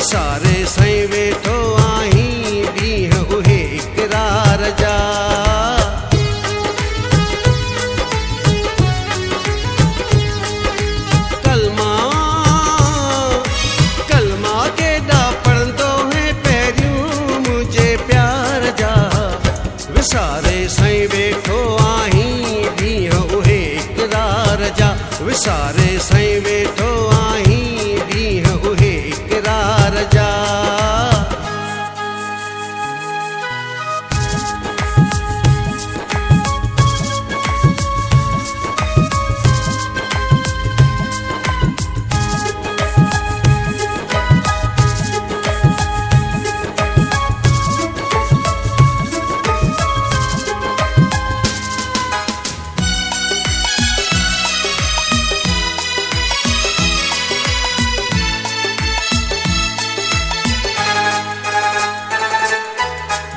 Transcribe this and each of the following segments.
विसारे साईं वेठो आहीं ॾींहं उहे इक़रार जा। कलमा कलमा केॾा पढ़ंदो है पहिरियों मुंहिंजे प्यार जा। विसारे साईं वेठो आहीं ॾींहं उहे इक़रार जा। विसारे साईं वेठो आहीं ॾींहं उहे इक़रार जा।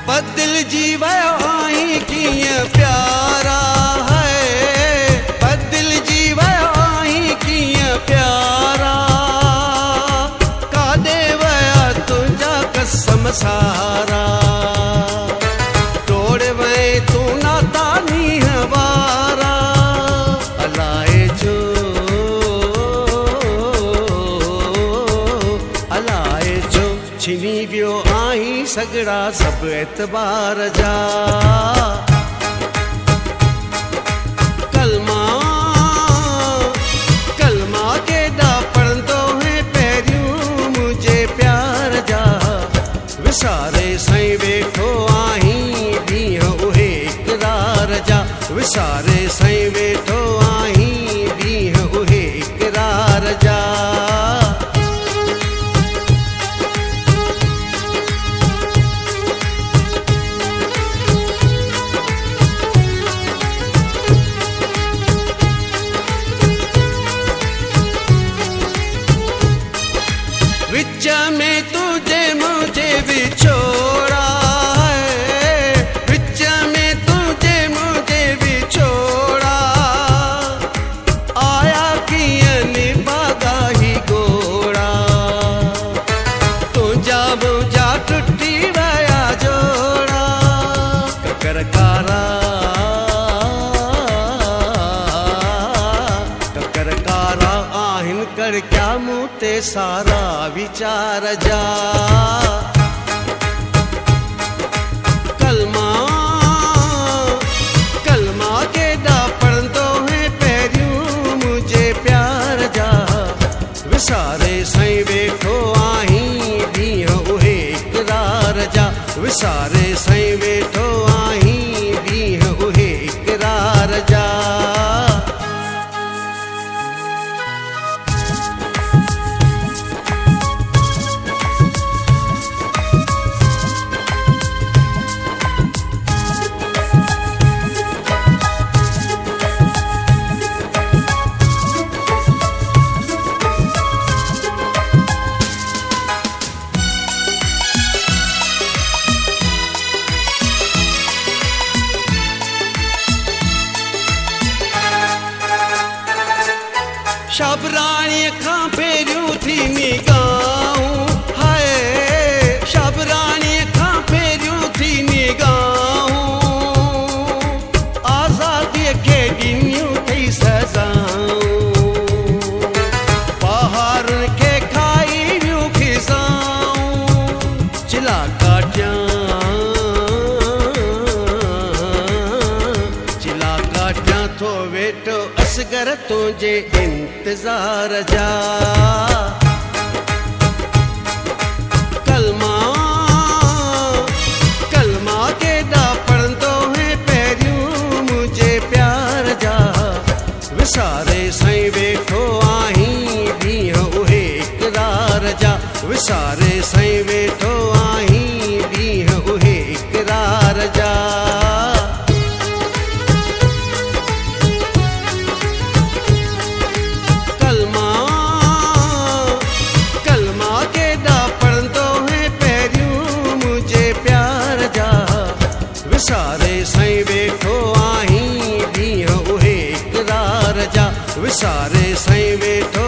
बदिलजी वियो आहीं कीअं प्यारा है। बदिलजी वियो आहीं कीअं प्यारा। काॾे विया तुंहिंजा कसम सारा। तोड़ वए तूं नाता नींहं वारा। अलाए छो अलाए छो छिनी वियो आहीं सगड़ा सब एतबार जा। कलमा कलमा केॾा पढ़ंदो है पहिरियों मुंहिंजे प्यार जा। विसारे साईं वेठो आहीं ॾींहं उहे इक़रार जा। विसारे साईं वेठो आहीं ॾींहं उहे इक़रार जा। विच में तुझे मुझे विछोड़ा है। विच में तुझे मुझे विछोड़ा। आया कियं निभागा ही गोड़ा। तुझा मुझा टुटी वया जोड़ा। ककरकारा ककरकारा आहिन कर क्या मूं ते सारा विचार जा। कलमा कलमा केॾा पढ़ंदो है पहिरियों मुंहिंजे प्यार जा। विसारे साईं वेठो आहीं ॾींहं उहे इक़रार जा। विसारे साईं वेठो आहीं ॾींहं उहे इक़रार जा। शबराणीअ खां पहिरियों थी निगाहूं हाय। शबराणीअ खां पहिरियों थी निगाहूं। आज़ादीअ खे ॾिनियूं अथई सज़ाऊं। बहारुनि खे खाई वियूं खिज़ाऊं। चिला काटियां चिला काटियां थो वेठो असगर तुंहिंजे इंतज़ार जा। कलमा कलमा केॾा पढ़ंदो है पहिरियों मुंहिंजे प्यार जा। विसारे साईं वेठो आहीं ॾींहं उहे इक़रार जा। विसारे साईं वेठो आहीं ॾींहं उहे इक़रार जा। विसारे साईं वेठो आहीं ॾींहं उहे इक़रार जा। विसारे साईं वेठो